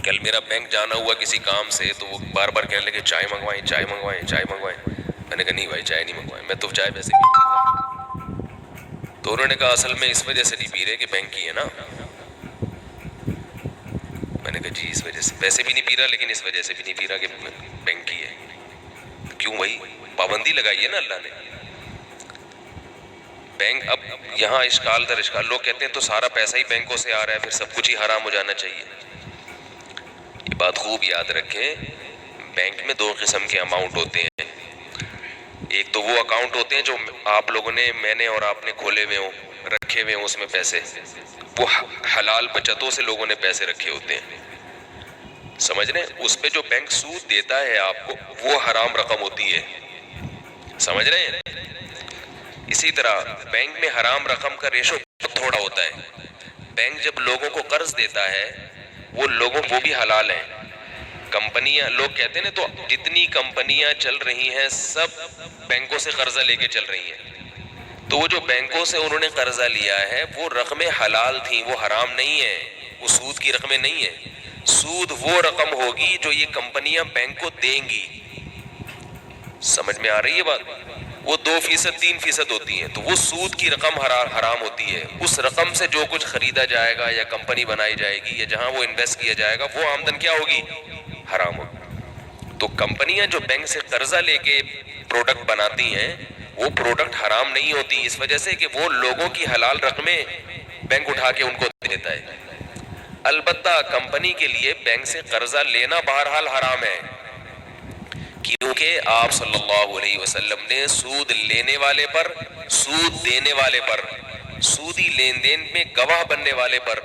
کل میرا بینک جانا ہوا کسی کام سے، تو وہ بار بار کہنے لگے چائے منگوائیں چائے منگوائیں چائے منگوائیں. میں نے کہا نہیں بھائی چائے نہیں منگوائیں، میں تو چائے ویسے بھی نہیں پیتا. تو انہوں نے کہا اصل میں اس وجہ سے نہیں پی رہے کہ بینک کی ہے نا. میں نے کہا جی اس وجہ سے ویسے بھی نہیں پی رہا، لیکن اس وجہ سے بھی نہیں پی رہا کہ بینک کی ہے. کیوں بھائی؟ پابندی لگائی ہے نا اللہ نے. بینک اب یہاں اشکال در اشکال، لوگ کہتے ہیں تو سارا پیسہ ہی بینکوں سے آ رہا ہے پھر سب کچھ ہی حرام ہو جانا چاہیے. یہ بات خوب یاد رکھیں، بینک میں دو قسم کے اماؤنٹ ہوتے ہیں. ایک تو وہ اکاؤنٹ ہوتے ہیں جو آپ لوگوں نے، میں نے اور آپ نے کھولے ہوئے ہوں، رکھے ہوئے ہوں، اس میں پیسے وہ حلال بچتوں سے لوگوں نے پیسے رکھے ہوتے ہیں. سمجھ رہے ہیں؟ اس پہ جو بینک سود دیتا ہے آپ کو وہ حرام رقم ہوتی ہے. سمجھ رہے ہیں؟ اسی طرح بینک میں حرام رقم کا ریشو تھوڑا ہوتا ہے. بینک جب لوگوں کو قرض دیتا ہے وہ بھی حلال ہیں. کمپنیاں، لوگ کہتے ہیں نا، تو جتنی کمپنیاں چل رہی ہیں سب بینکوں سے قرضہ لے کے چل رہی ہیں. تو وہ جو بینکوں سے انہوں نے قرضہ لیا ہے وہ رقمیں حلال تھیں، وہ حرام نہیں ہیں، وہ سود کی رقمیں نہیں ہیں. سود وہ رقم ہوگی جو یہ کمپنیاں بینک کو دیں گی. سمجھ میں آ رہی ہے بات؟ وہ 2% 3% ہوتی ہیں، تو وہ سود کی رقم حرام ہوتی ہے. اس رقم سے جو کچھ خریدا جائے گا یا کمپنی بنائی جائے گی یا جہاں وہ انویسٹ کیا جائے گا وہ آمدن کیا ہوگی؟ حرام ہوگی. تو کمپنیاں جو بینک سے قرضہ لے کے پروڈکٹ بناتی ہیں وہ پروڈکٹ حرام نہیں ہوتی، اس وجہ سے کہ وہ لوگوں کی حلال رقمیں بینک اٹھا کے ان کو دیتا ہے. البتہ کمپنی کے لیے بینک سے قرضہ لینا بہرحال حرام ہے، کیونکہ آپ صلی اللہ علیہ وسلم نے سود لینے والے پر، سود دینے والے پر، سودی لین دین میں گواہ بننے والے پر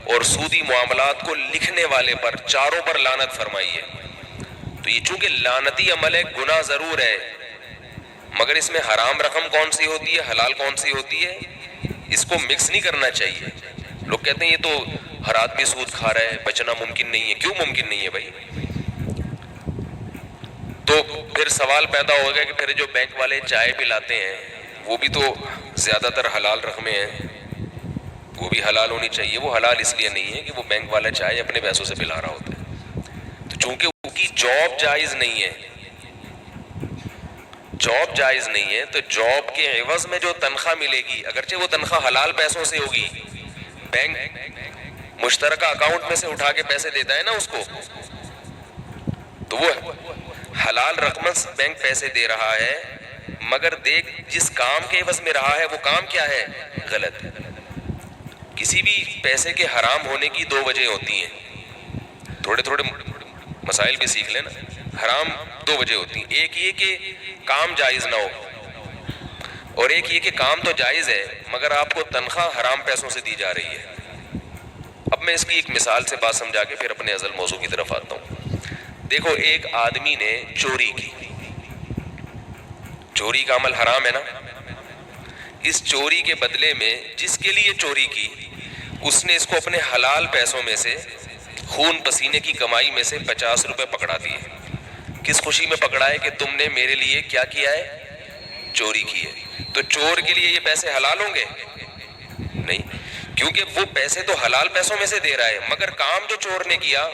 اور سودی معاملات کو لکھنے والے پر، چاروں پر لعنت فرمائی ہے. تو یہ چونکہ لعنتی عمل ہے، گناہ ضرور ہے، مگر اس میں حرام رقم کون سی ہوتی ہے، حلال کون سی ہوتی ہے، اس کو مکس نہیں کرنا چاہیے. لوگ کہتے ہیں یہ تو ہر آدمی سود کھا رہا ہے، بچنا ممکن نہیں ہے. کیوں ممکن نہیں ہے بھائی؟ تو پھر سوال پیدا ہو گیا کہ پھر جو بینک والے چائے پلاتے ہیں وہ بھی تو زیادہ تر حلال رقمیں ہیں، وہ بھی حلال ہونی چاہیے. وہ حلال اس لیے نہیں ہے کہ وہ بینک والا چائے اپنے پیسوں سے پلا رہا ہوتا ہے. تو چونکہ ان کی جاب جائز نہیں ہے، جاب جائز نہیں ہے، تو جاب کے عوض میں جو تنخواہ ملے گی، اگرچہ وہ تنخواہ حلال پیسوں سے ہوگی، بینک مشترکہ اکاؤنٹ میں سے اٹھا کے پیسے دیتا ہے نا اس کو، تو وہ حلال رقم بینک پیسے دے رہا ہے، مگر دیکھ جس کام کے عوض میں رہا ہے وہ کام کیا ہے؟ غلط. کسی بھی پیسے کے حرام ہونے کی دو وجہ ہوتی ہیں، تھوڑے تھوڑے مسائل بھی سیکھ لینا. حرام دو وجہ ہوتی ہیں، ایک یہ کہ کام جائز نہ ہو، اور ایک یہ کہ کام تو جائز ہے مگر آپ کو تنخواہ حرام پیسوں سے دی جا رہی ہے. اب میں اس کی ایک مثال سے بات سمجھا کے پھر اپنے اصل موضوع کی طرف آتا ہوں. دیکھو ایک آدمی نے چوری کی، چوری کا عمل حرام ہے نا. اس چوری کے بدلے میں جس کے لیے چوری کی اس نے اس کو اپنے حلال پیسوں میں سے، خون پسینے کی کمائی میں سے 50 روپے پکڑا دیے. کس خوشی میں پکڑا ہے کہ تم نے میرے لیے کیا کیا ہے؟ چوری کی ہے. تو چور کے لیے یہ پیسے حلال ہوں گے؟ نہیں، کیونکہ وہ پیسے تو حلال پیسوں میں سے دے رہا ہے، مگر کام جو چور نے کیا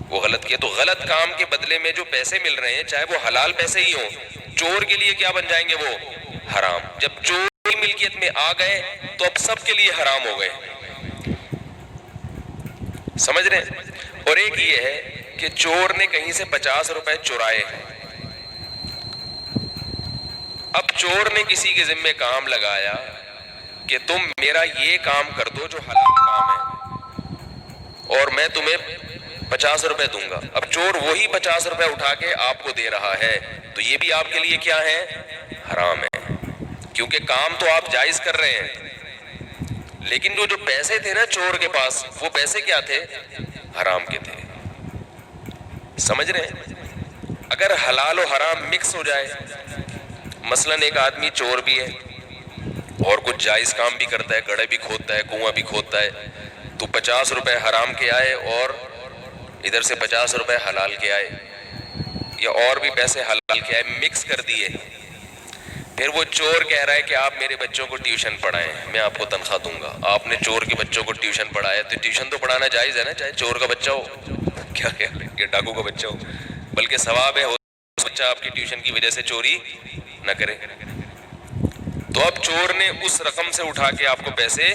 وہ غلط کیا. تو غلط کام کے بدلے میں جو پیسے مل رہے ہیں چاہے وہ حلال پیسے ہی ہوں، چور کے لیے کیا بن جائیں گے؟ وہ حرام. جب چور کی ملکیت میں آ گئے تو اب سب کے لیے حرام ہو گئے. سمجھ رہے ہیں؟ اور ایک یہ ہے کہ چور نے کہیں سے 50 روپے چرائے، اب چور نے کسی کے ذمہ کام لگایا کہ تم میرا یہ کام کر دو جو حلال کام ہے اور میں تمہیں 50 روپے دوں گا. اب چور وہی 50 روپے اٹھا کے آپ کو دے رہا ہے، تو یہ بھی آپ کے لیے کیا ہے؟ حرام ہے، کیونکہ کام تو آپ جائز کر رہے ہیں، لیکن جو پیسے تھے نا چور کے پاس وہ پیسے کیا تھے؟ حرام کے تھے. سمجھ رہے ہیں؟ اگر حلال و حرام مکس ہو جائے، مثلا ایک آدمی چور بھی ہے اور کچھ جائز کام بھی کرتا ہے، گڑھے بھی کھودتا ہے، کنواں بھی کھودتا ہے، تو 50 روپے حرام کے آئے اور ادھر سے 50 روپے حلال کے آئے، یا اور بھی پیسے حلال کے آئے، مکس کر دیے. پھر وہ چور کہہ رہا ہے کہ آپ میرے بچوں کو ٹیوشن پڑھائیں، میں آپ کو تنخواہ دوں گا. آپ نے چور کے بچوں کو ٹیوشن پڑھایا تو ٹیوشن تو پڑھانا جائز ہے نا، چاہے چور کا بچہ ہو، کیا خیال ہے کہ ڈاکو کا بچہ ہو، بلکہ ثواب ہے بچہ آپ کی ٹیوشن کی وجہ سے چوری نہ کرے. تو اب چور نے اس رقم سے اٹھا کے آپ کو پیسے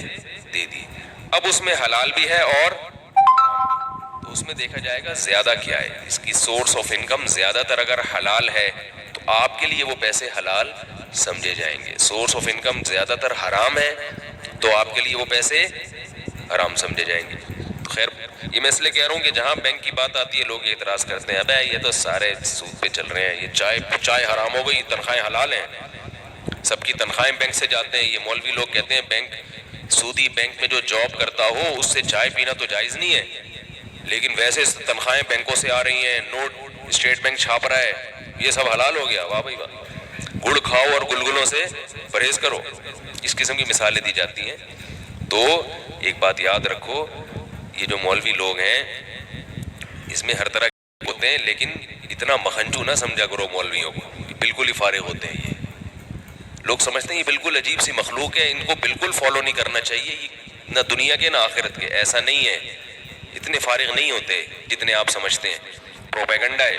دے دی، اب اس میں حلال بھی ہے اور تو اس میں دیکھا جائے گا زیادہ کیا ہے، اس کی سورس آف انکم زیادہ تر اگر حلال ہے تو آپ کے لیے وہ پیسے حلال سمجھے جائیں گے. سورس آف انکم زیادہ تر حرام ہے تو آپ کے لیے وہ پیسے حرام سمجھے جائیں گے. تو خیر یہ میں اس لیے کہہ رہا ہوں کہ جہاں بینک کی بات آتی ہے لوگ اعتراض کرتے ہیں ابے یہ تو سارے سود پہ چل رہے ہیں، یہ چائے حرام ہو گئی، تنخواہیں حلال ہیں، سب کی تنخواہیں بینک سے جاتے ہیں. یہ مولوی لوگ کہتے ہیں بینک سودی بینک میں جو جاب کرتا ہو اس سے چائے پینا تو جائز نہیں ہے، لیکن ویسے تنخواہیں بینکوں سے آ رہی ہیں، نوٹ اسٹیٹ بینک چھاپ رہا ہے، یہ سب حلال ہو گیا. واہ بھائی واہ، گڑ کھاؤ اور گلگلوں سے پرہیز کرو. اس قسم کی مثالیں دی جاتی ہیں. تو ایک بات یاد رکھو، یہ جو مولوی لوگ ہیں اس میں ہر طرح کے ہوتے ہیں، لیکن اتنا مکھنجو نہ سمجھا کرو مولویوں کو، بالکل ہی فارغ ہوتے ہیں. یہ لوگ سمجھتے ہیں یہ بالکل عجیب سی مخلوق ہے، ان کو بالکل فالو نہیں کرنا چاہیے، نہ دنیا کے نہ آخرت کے. ایسا نہیں ہے، اتنے فارغ نہیں ہوتے جتنے آپ سمجھتے ہیں، پروپیگنڈا ہے.